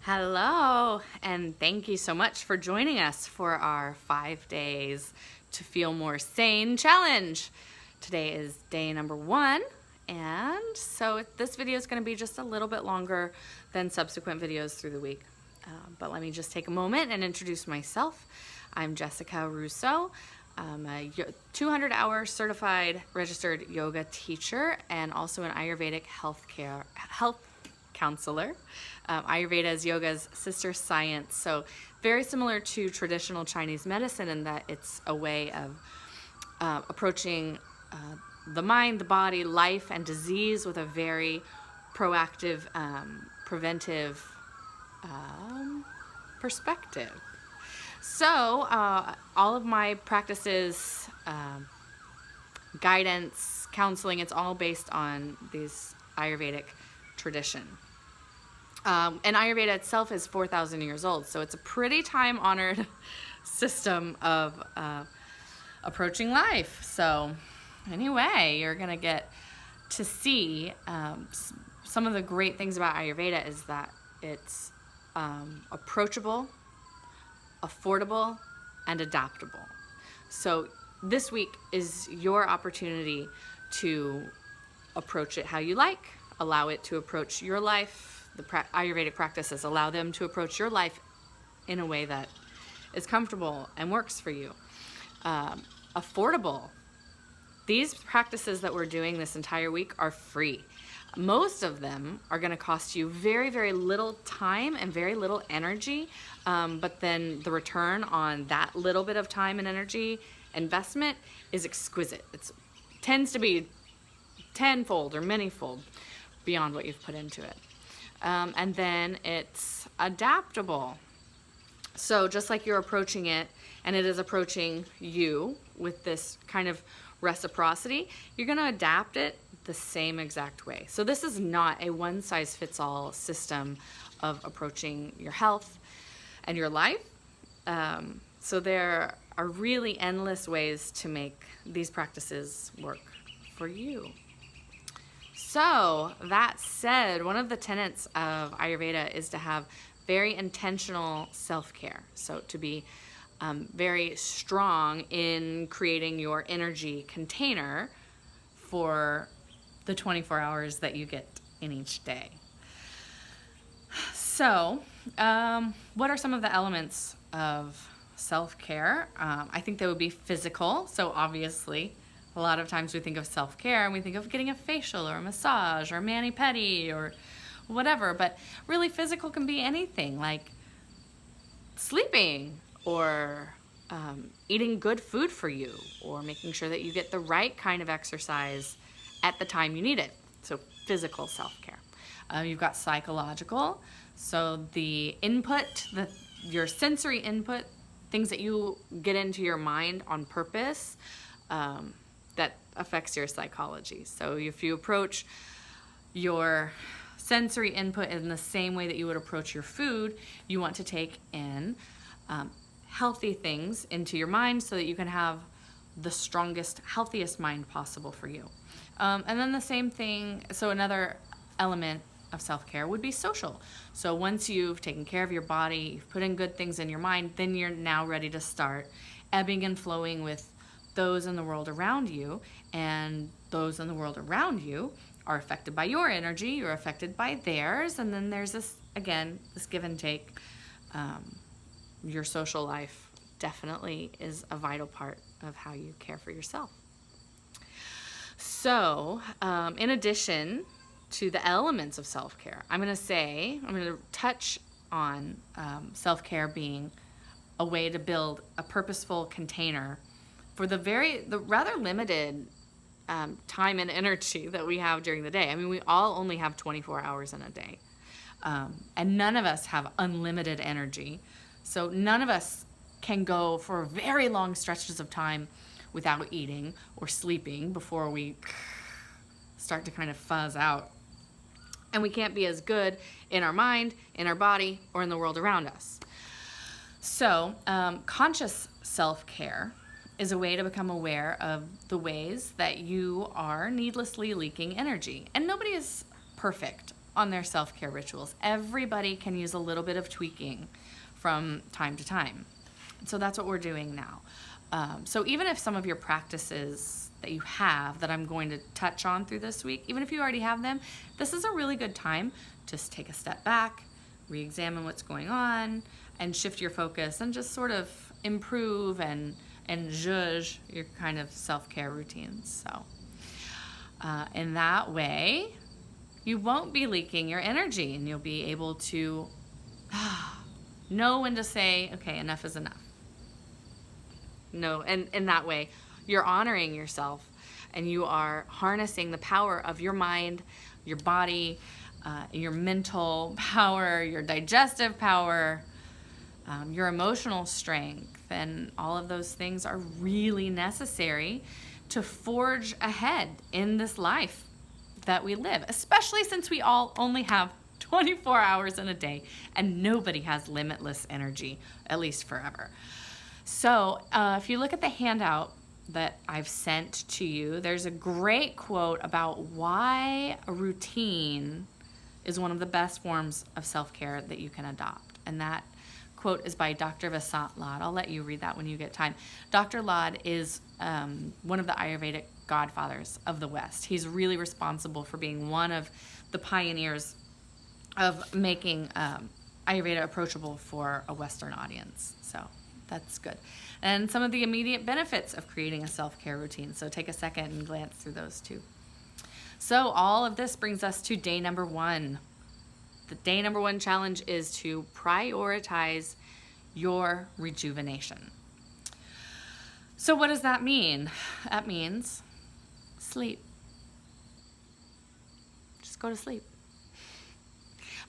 Hello, and thank you so much for joining us for our 5 days to feel more sane challenge. Today is day number 1, and so this video is going to be just a little bit longer than subsequent videos through the week. But let me just take a moment and introduce myself. I'm Jessica Russo. I'm a 200-hour certified registered yoga teacher and also an Ayurvedic health counselor. Ayurveda is yoga's sister science, so very similar to traditional Chinese medicine in that it's a way of approaching the mind, the body, life, and disease with a very proactive, preventive perspective. So all of my practices, guidance, counseling, it's all based on these Ayurvedic tradition. And Ayurveda itself is 4,000 years old, so it's a pretty time-honored system of approaching life. So anyway, you're going to get to see some of the great things about Ayurveda is that it's approachable, affordable, and adaptable. So this week is your opportunity to approach it how you like, allow it to approach your life. The Ayurvedic practices allow them to approach your life in a way that is comfortable and works for you. Affordable. These practices that we're doing this entire week are free. Most of them are going to cost you very, very little time and very little energy, but then the return on that little bit of time and energy investment is exquisite. It tends to be tenfold or manyfold beyond what you've put into it. And then it's adaptable. So just like you're approaching it and it is approaching you with this kind of reciprocity, you're going to adapt it the same exact way. So this is not a one-size-fits-all system of approaching your health and your life. So there are really endless ways to make these practices work for you. So that said, one of the tenets of Ayurveda is to have very intentional self-care. So to be very strong in creating your energy container for the 24 hours that you get in each day. So what are some of the elements of self-care? I think they would be physical. So obviously, a lot of times we think of self-care and we think of getting a facial or a massage or mani-pedi or whatever, but really physical can be anything like sleeping or eating good food for you or making sure that you get the right kind of exercise at the time you need it. So physical self-care. You've got psychological, so the input, your sensory input, things that you get into your mind on purpose, that affects your psychology. So if you approach your sensory input in the same way that you would approach your food, you want to take in healthy things into your mind so that you can have the strongest, healthiest mind possible for you. And then the same thing, so another element of self-care would be social. So once you've taken care of your body, you've put in good things in your mind, then you're now ready to start ebbing and flowing with those in the world around you, and those in the world around you are affected by your energy, you're affected by theirs, and then there's this, again, this give and take. Your social life definitely is a vital part of how you care for yourself. So, in addition to the elements of self-care, I'm going to touch on self-care being a way to build a purposeful container for the rather limited time and energy that we have during the day. I mean, we all only have 24 hours in a day. And none of us have unlimited energy. So none of us can go for very long stretches of time without eating or sleeping before we start to kind of fuzz out. And we can't be as good in our mind, in our body, or in the world around us. So conscious self-care is a way to become aware of the ways that you are needlessly leaking energy. And nobody is perfect. on their self-care rituals. Everybody can use a little bit of tweaking from time to time. So that's what we're doing now. So even if some of your practices that you have that I'm going to touch on through this week, even if you already have them, this is a really good time. Just take a step back, re-examine what's going on, and shift your focus and just sort of improve and judge your kind of self-care routines. So in that way, you won't be leaking your energy, and you'll be able to know when to say, okay, enough is enough. No, and in that way, you're honoring yourself, and you are harnessing the power of your mind, your body, your mental power, your digestive power, your emotional strength, and all of those things are really necessary to forge ahead in this life that we live, especially since we all only have 24 hours in a day and nobody has limitless energy, at least forever. So if you look at the handout that I've sent to you, there's a great quote about why a routine is one of the best forms of self-care that you can adopt. And that quote is by Dr. Vasant Lad. I'll let you read that when you get time. Dr. Lad is one of the Ayurvedic godfathers of the West. He's really responsible for being one of the pioneers of making Ayurveda approachable for a Western audience. So that's good. And some of the immediate benefits of creating a self-care routine. So take a second and glance through those too. So all of this brings us to day number 1. The day number 1 challenge is to prioritize your rejuvenation. So what does that mean? That means sleep. Just go to sleep.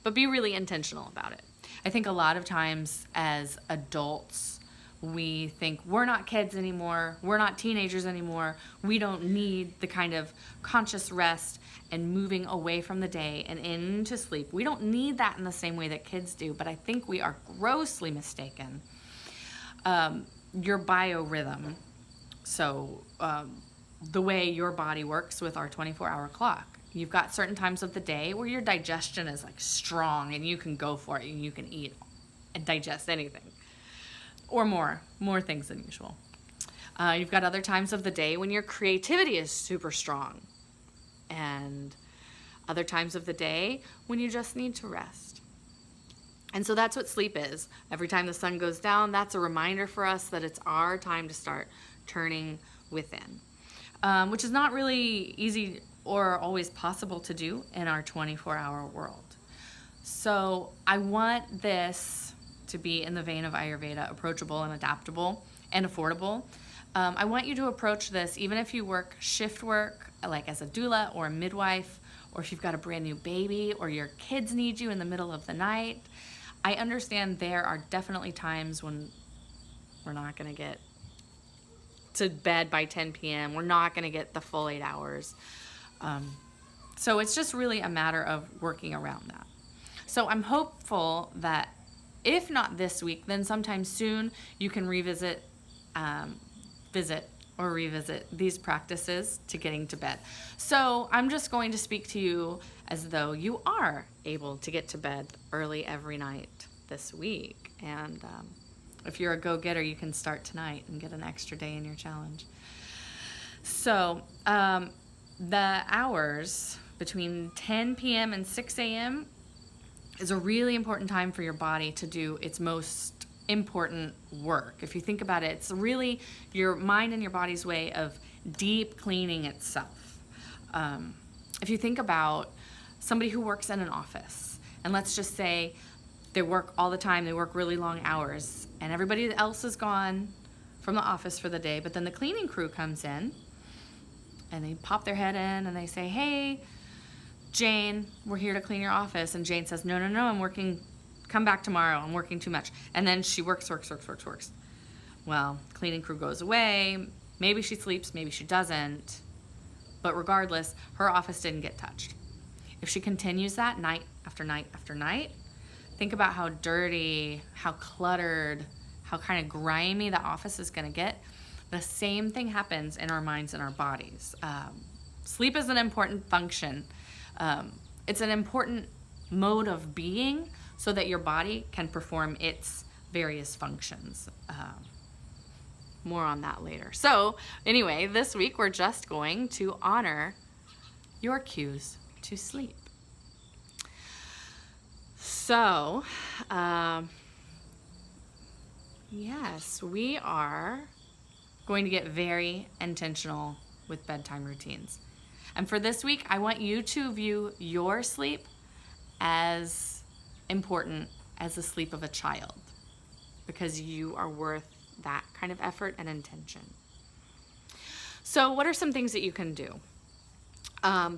But be really intentional about it. I think a lot of times as adults, we think we're not kids anymore, we're not teenagers anymore, we don't need the kind of conscious rest and moving away from the day and into sleep. We don't need that in the same way that kids do, but I think we are grossly mistaken. Your biorhythm, so the way your body works with our 24-hour clock. You've got certain times of the day where your digestion is like strong and you can go for it and you can eat and digest anything. Or more things than usual. You've got other times of the day when your creativity is super strong. And other times of the day when you just need to rest. And so that's what sleep is. Every time the sun goes down, that's a reminder for us that it's our time to start turning within. Which is not really easy or always possible to do in our 24-hour world. So I want this to be in the vein of Ayurveda, approachable and adaptable and affordable. I want you to approach this even if you work shift work, like as a doula or a midwife, or if you've got a brand new baby or your kids need you in the middle of the night. I understand there are definitely times when we're not going to get to bed by 10 p.m. We're not going to get the full 8 hours. So it's just really a matter of working around that. So I'm hopeful that if not this week, then sometime soon you can revisit these practices to getting to bed. So I'm just going to speak to you as though you are able to get to bed early every night this week. And if you're a go-getter, you can start tonight and get an extra day in your challenge. So the hours between 10 p.m. and 6 a.m. is a really important time for your body to do its most important work. If you think about it, it's really your mind and your body's way of deep cleaning itself. If you think about somebody who works in an office, and let's just say they work all the time, they work really long hours, and everybody else is gone from the office for the day, but then the cleaning crew comes in, and they pop their head in, and they say, hey, Jane, we're here to clean your office. And Jane says, no, I'm working, come back tomorrow, I'm working too much. And then she works. Well, cleaning crew goes away, maybe she sleeps, maybe she doesn't, but regardless, her office didn't get touched. If she continues that night after night after night, think about how dirty, how cluttered, how kind of grimy the office is gonna get. The same thing happens in our minds and our bodies. Sleep is an important function. It's an important mode of being so that your body can perform its various functions. More on that later. So anyway, this week we're just going to honor your cues to sleep. So, yes, we are going to get very intentional with bedtime routines. And for this week, I want you to view your sleep as important as the sleep of a child, because you are worth that kind of effort and intention. So what are some things that you can do?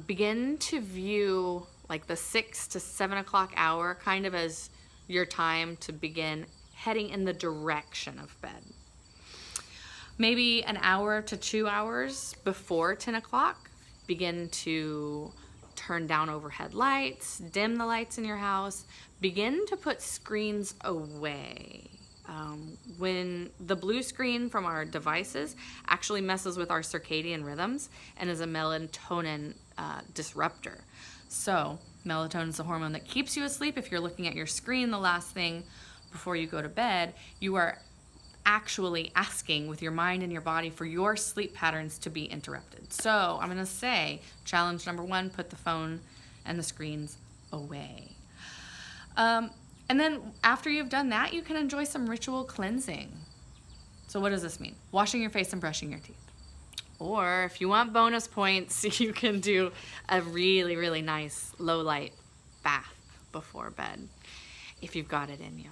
Begin to view like the 6 to 7 o'clock hour kind of as your time to begin heading in the direction of bed. Maybe an hour to 2 hours before 10 o'clock, begin to turn down overhead lights, dim the lights in your house, begin to put screens away. When the blue screen from our devices actually messes with our circadian rhythms and is a melatonin disruptor. So melatonin is the hormone that keeps you asleep. If you're looking at your screen the last thing before you go to bed, you are actually asking with your mind and your body for your sleep patterns to be interrupted. So I'm going to say challenge number 1, put the phone and the screens away. And then after you've done that, you can enjoy some ritual cleansing. So what does this mean? Washing your face and brushing your teeth. Or if you want bonus points, you can do a really, really nice low light bath before bed if you've got it in you.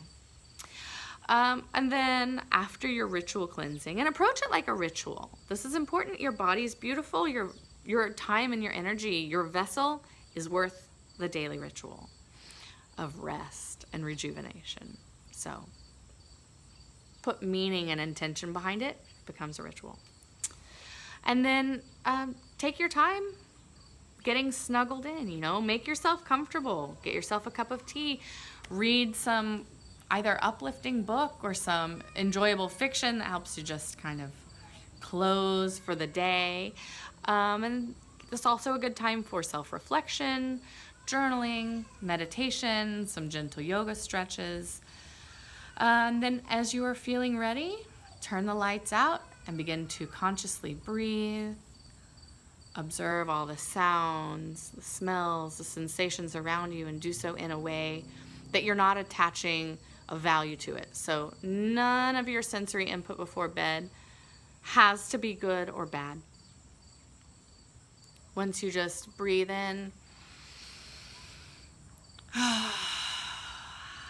And then after your ritual cleansing, and approach it like a ritual. This is important. Your body is beautiful. Your time and your energy, your vessel is worth the daily ritual of rest and rejuvenation. So put meaning and intention behind it. It becomes a ritual. And then take your time getting snuggled in, make yourself comfortable. Get yourself a cup of tea. Read some either uplifting book or some enjoyable fiction that helps you just kind of close for the day. And it's also a good time for self-reflection, journaling, meditation, some gentle yoga stretches. And then as you are feeling ready, turn the lights out and begin to consciously breathe. Observe all the sounds, the smells, the sensations around you, and do so in a way that you're not attaching a value to it. So none of your sensory input before bed has to be good or bad. Once you just breathe in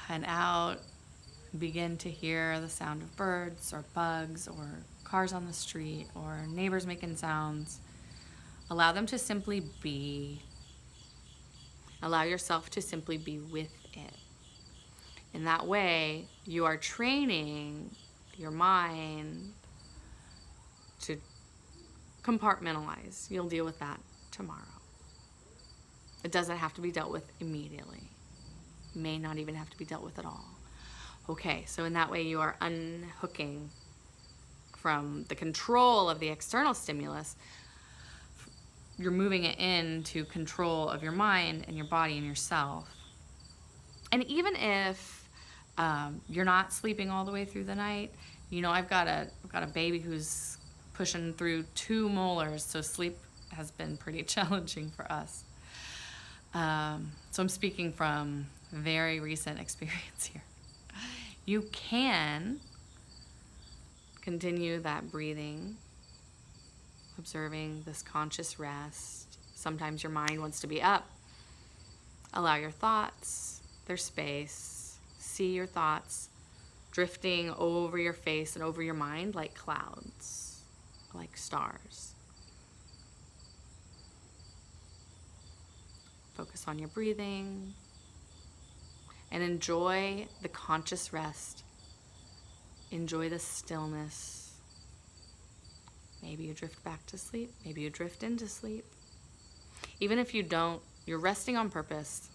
and out, begin to hear the sound of birds or bugs or cars on the street or neighbors making sounds. Allow them to simply be. Allow yourself to simply be with it. In that way, you are training your mind to compartmentalize. You'll deal with that tomorrow. It doesn't have to be dealt with immediately. May not even have to be dealt with at all. Okay, so in that way you are unhooking from the control of the external stimulus. You're moving it into control of your mind and your body and yourself. And even if you're not sleeping all the way through the night, I've got a baby who's pushing through 2 molars, so sleep has been pretty challenging for us. So I'm speaking from very recent experience here. You can continue that breathing, observing this conscious rest. Sometimes your mind wants to be up. Allow your thoughts their space. See your thoughts drifting over your face and over your mind like clouds, like stars. Focus on your breathing and enjoy the conscious rest. Enjoy the stillness. Maybe you drift back to sleep. Maybe you drift into sleep. Even if you don't, you're resting on purpose.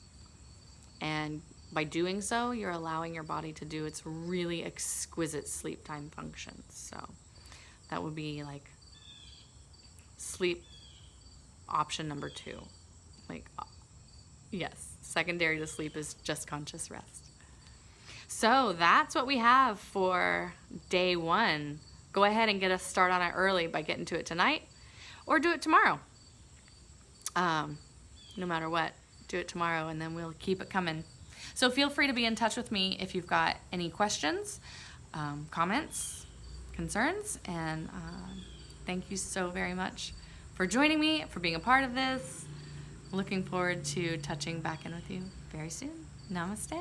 And by doing so, you're allowing your body to do its really exquisite sleep time functions. So that would be like sleep option number 2. Yes. Secondary to sleep is just conscious rest. So that's what we have for day 1. Go ahead and get a start on it early by getting to it tonight, or do it tomorrow. No matter what, do it tomorrow, and then we'll keep it coming. So feel free to be in touch with me if you've got any questions, comments, concerns, and thank you so very much for joining me, for being a part of this. Looking forward to touching back in with you very soon. Namaste.